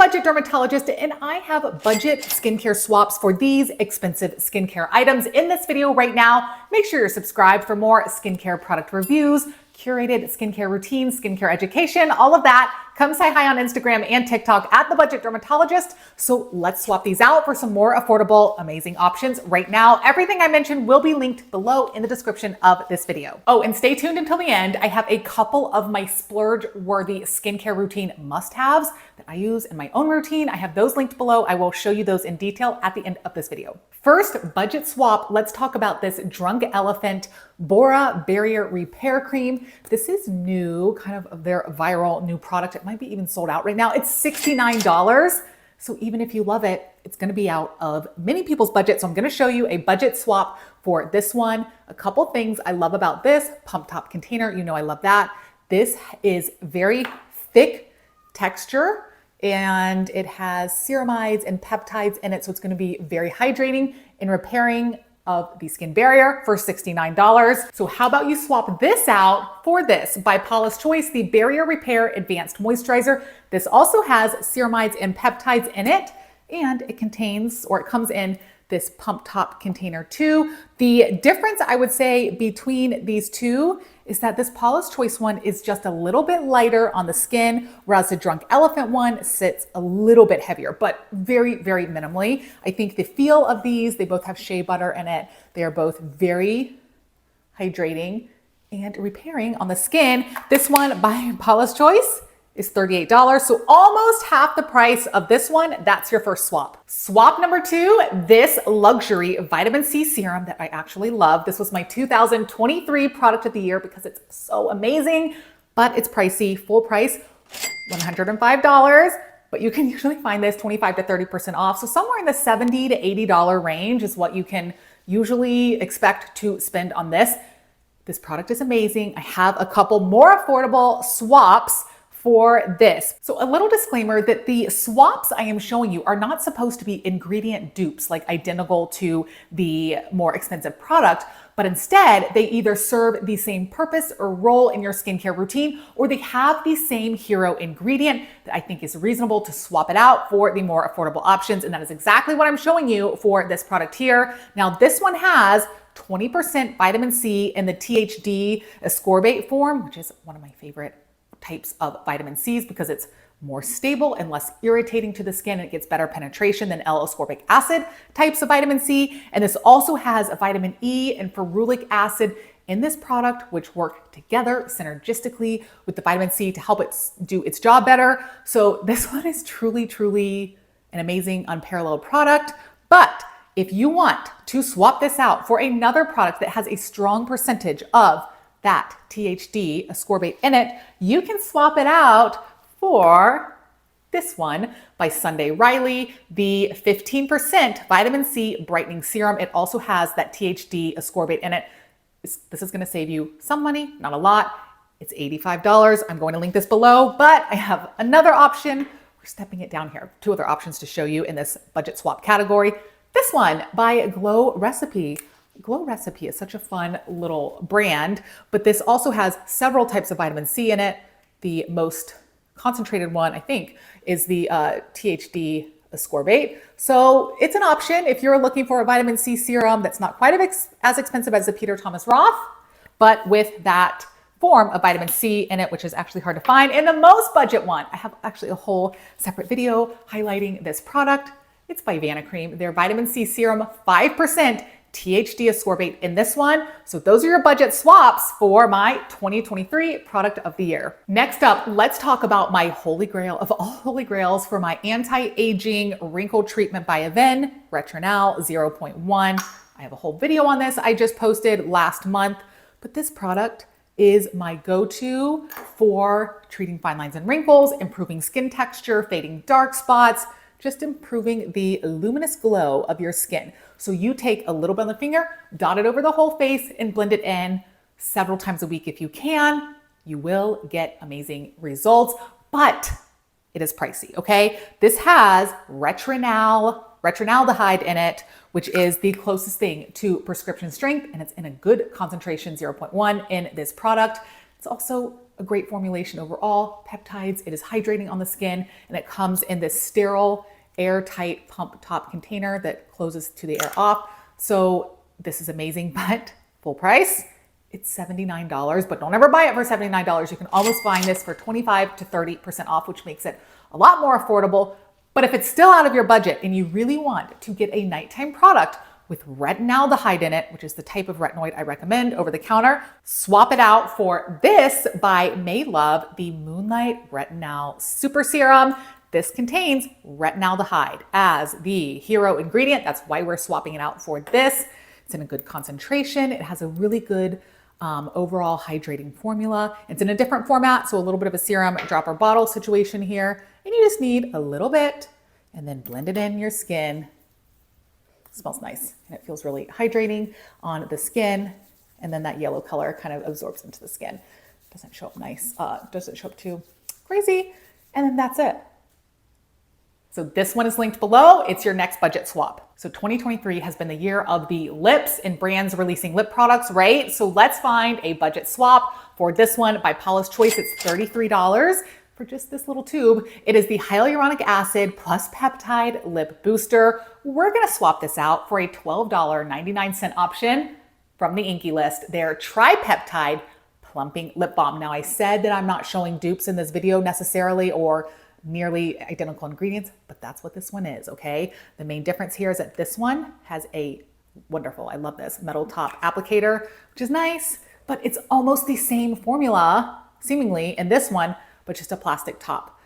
Budget Dermatologist, and I have budget skincare swaps for these expensive skincare items. In this video right now, make sure you're subscribed for more skincare product reviews, curated skincare routines, skincare education, all of that. Come say hi on Instagram and TikTok at The Budget Dermatologist. So let's swap these out for some more affordable, amazing options right now. Everything I mentioned will be linked below in the description of this video. Oh, and stay tuned until the end. I have a couple of my Splurge-worthy skincare routine must-haves that I use in my own routine. I have those linked below. I will show you those in detail at the end of this video. First, budget swap. Let's talk about this Drunk Elephant Bora Barrier Repair Cream. This is new, kind of their viral new product. It might be even sold out right now. It's $69. So even if you love it, it's gonna be out of many people's budget. So I'm gonna show you a budget swap for this one. A couple things I love about this pump top container. You know I love that. This is very thick texture and it has ceramides and peptides in it. So it's gonna be very hydrating and repairing of the skin barrier for $69. So how about you swap this out for this by Paula's Choice, the Barrier Repair Advanced Moisturizer. This also has ceramides and peptides in it, and it contains, or it comes in this pump top container too. The difference I would say between these two is that this Paula's Choice one is just a little bit lighter on the skin, whereas the Drunk Elephant one sits a little bit heavier, but very, very minimally. I think the feel of these, they both have shea butter in it. They are both very hydrating and repairing on the skin. This one by Paula's Choice is $38, so almost half the price of this one. That's your first swap. Swap number two, this luxury vitamin C serum that I actually love. This was my 2023 product of the year because it's so amazing, but it's pricey. Full price, $105, but you can usually find this 25 to 30% off. So somewhere in the $70 to $80 range is what you can usually expect to spend on this. This product is amazing. I have a couple more affordable swaps for this. So a little disclaimer that the swaps I am showing you are not supposed to be ingredient dupes, like identical to the more expensive product, but instead they either serve the same purpose or role in your skincare routine, or they have the same hero ingredient that I think is reasonable to swap it out for the more affordable options. And that is exactly what I'm showing you for this product here. Now this one has 20% vitamin C in the THD ascorbate form, which is one of my favorite types of vitamin C's because it's more stable and less irritating to the skin, and it gets better penetration than L-ascorbic acid types of vitamin C. And this also has a vitamin E and ferulic acid in this product, which work together synergistically with the vitamin C to help it do its job better. So this one is truly, truly an amazing, unparalleled product. But if you want to swap this out for another product that has a strong percentage of that THD ascorbate in it, you can swap it out for this one by Sunday Riley, the 15% vitamin C brightening serum. It also has that THD ascorbate in it. This is gonna save you some money, not a lot. It's $85. I'm going to link this below, but I have another option. We're stepping it down here. Two other options to show you in this budget swap category. This one by Glow Recipe. Glow Recipe is such a fun little brand, but this also has several types of vitamin C in it. The most concentrated one, I think, is the THD ascorbate. So it's an option if you're looking for a vitamin C serum that's not quite as expensive as the Peter Thomas Roth, but with that form of vitamin C in it, which is actually hard to find. And the most budget one, I have actually a whole separate video highlighting this product. It's by Vanicream. Their vitamin C serum, 5% THD ascorbate in this one. So those are your budget swaps for my 2023 product of the year. Next up, let's talk about my holy grail of all holy grails for my anti-aging wrinkle treatment by Aven, Retronal 0.1. I have a whole video on this I just posted last month, but this product is my go-to for treating fine lines and wrinkles, improving skin texture, fading dark spots, just improving the luminous glow of your skin. So you take a little bit on the finger, dot it over the whole face, and blend it in several times a week if you can. You will get amazing results, but it is pricey, okay? This has retronaldehyde in it, which is the closest thing to prescription strength, and it's in a good concentration, 0.1 in this product. It's also a great formulation overall. Peptides, it is hydrating on the skin, and it comes in this sterile, airtight pump top container that closes to the air off. So this is amazing, but full price, it's $79, but don't ever buy it for $79. You can almost find this for 25 to 30% off, which makes it a lot more affordable. But if it's still out of your budget and you really want to get a nighttime product with retinaldehyde in it, which is the type of retinoid I recommend over the counter, swap it out for this by Maylove, the Moonlight Retinol Super Serum. This contains retinaldehyde as the hero ingredient. That's why we're swapping it out for this. It's in a good concentration. It has a really good overall hydrating formula. It's in a different format, so a little bit of a serum dropper bottle situation here. And you just need a little bit and then blend it in your skin. It smells nice and it feels really hydrating on the skin. And then that yellow color kind of absorbs into the skin. Doesn't show up nice, doesn't show up too crazy. And then that's it. So this one is linked below. It's your next budget swap. So 2023 has been the year of the lips and brands releasing lip products, right? So let's find a budget swap for this one by Paula's Choice. It's $33 for just this little tube. It is the hyaluronic acid plus peptide lip booster. We're gonna swap this out for a $12.99 option from the Inky List, their tripeptide plumping lip balm. Now I said that I'm not showing dupes in this video necessarily or nearly identical ingredients, but that's what this one is, okay? The main difference here is that this one has a wonderful, I love this, metal top applicator, which is nice, but it's almost the same formula, seemingly, in this one, but just a plastic top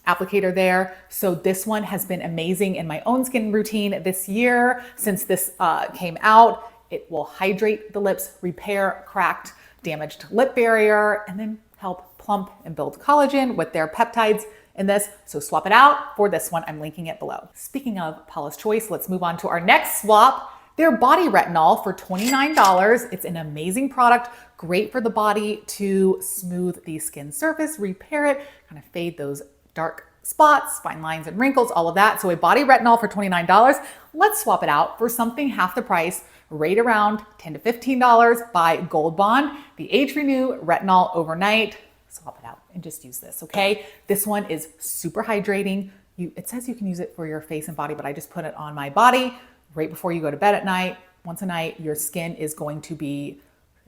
applicator there. So this one has been amazing in my own skin routine this year. Since this came out, it will hydrate the lips, repair cracked, damaged lip barrier, and then help plump and build collagen with their peptides in this. So swap it out for this one. I'm linking it below. Speaking of Paula's Choice, let's move on to our next swap. Their body retinol for $29. It's an amazing product, great for the body to smooth the skin surface, repair it, kind of fade those dark spots, fine lines and wrinkles, all of that. So a body retinol for $29. Let's swap it out for something half the price, right around $10 to $15 by Gold Bond, the Age Renew Retinol Overnight. Swap it out and just use this, okay? This one is super hydrating. It says you can use it for your face and body, but I just put it on my body right before you go to bed at night. Once a night, your skin is going to be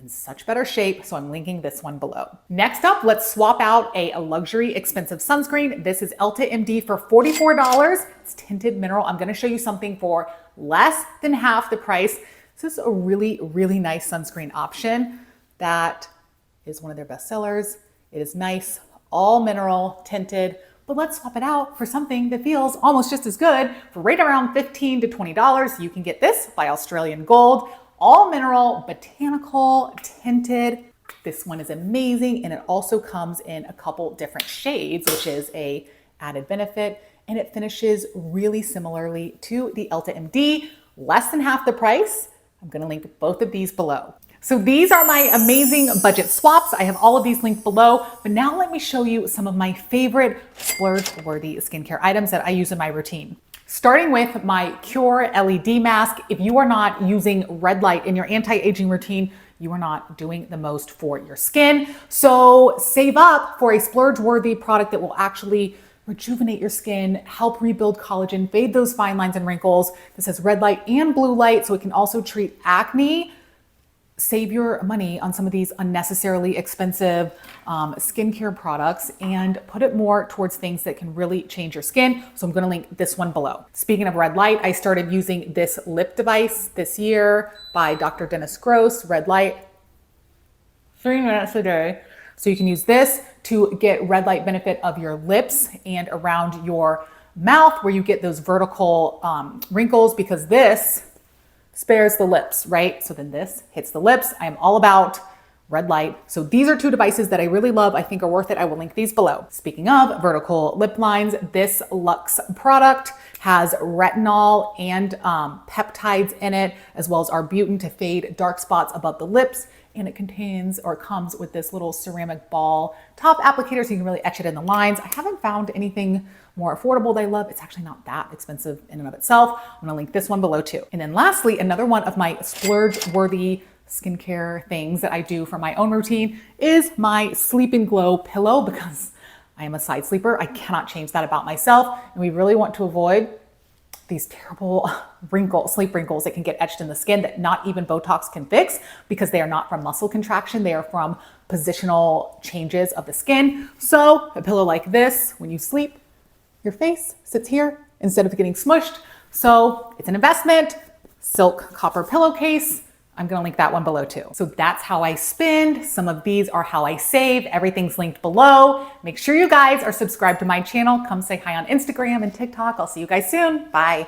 in such better shape. So I'm linking this one below. Next up, let's swap out a luxury expensive sunscreen. This is Elta MD for $44. It's tinted mineral. I'm gonna show you something for less than half the price. This is a really, really nice sunscreen option that is one of their best sellers. It is nice, all mineral, tinted, but let's swap it out for something that feels almost just as good for right around $15 to $20. You can get this by Australian Gold, all mineral, botanical, tinted. This one is amazing, and it also comes in a couple different shades, which is a added benefit, and it finishes really similarly to the Elta MD, less than half the price. I'm gonna link both of these below. So these are my amazing budget swaps. I have all of these linked below, but now let me show you some of my favorite splurge-worthy skincare items that I use in my routine. Starting with my Cure LED mask. If you are not using red light in your anti-aging routine, you are not doing the most for your skin. So save up for a splurge-worthy product that will actually rejuvenate your skin, help rebuild collagen, fade those fine lines and wrinkles. This has red light and blue light, so it can also treat acne. Save your money on some of these unnecessarily expensive skincare products and put it more towards things that can really change your skin. So I'm gonna link this one below. Speaking of red light, I started using this lip device this year by Dr. Dennis Gross, red light, 3 minutes a day. So you can use this to get red light benefit of your lips and around your mouth where you get those vertical wrinkles, because this spares the lips, right? So then this hits the lips. I am all about red light. So these are two devices that I really love. I think are worth it. I will link these below. Speaking of vertical lip lines, this Luxe product has retinol and peptides in it, as well as arbutin to fade dark spots above the lips. And it contains or comes with this little ceramic ball top applicator, so you can really etch it in the lines. I haven't found anything more affordable that I love. It's actually not that expensive in and of itself. I'm gonna link this one below too. And then lastly, another one of my splurge-worthy skincare things that I do for my own routine is my Sleep and Glow pillow, because I am a side sleeper. I cannot change that about myself. And we really want to avoid these terrible sleep wrinkles that can get etched in the skin that not even Botox can fix, because they are not from muscle contraction. They are from positional changes of the skin. So a pillow like this, when you sleep, your face sits here instead of getting smushed. So it's an investment. Silk copper pillowcase. I'm gonna link that one below too. So that's how I spend. Some of these are how I save. Everything's linked below. Make sure you guys are subscribed to my channel. Come say hi on Instagram and TikTok. I'll see you guys soon. Bye.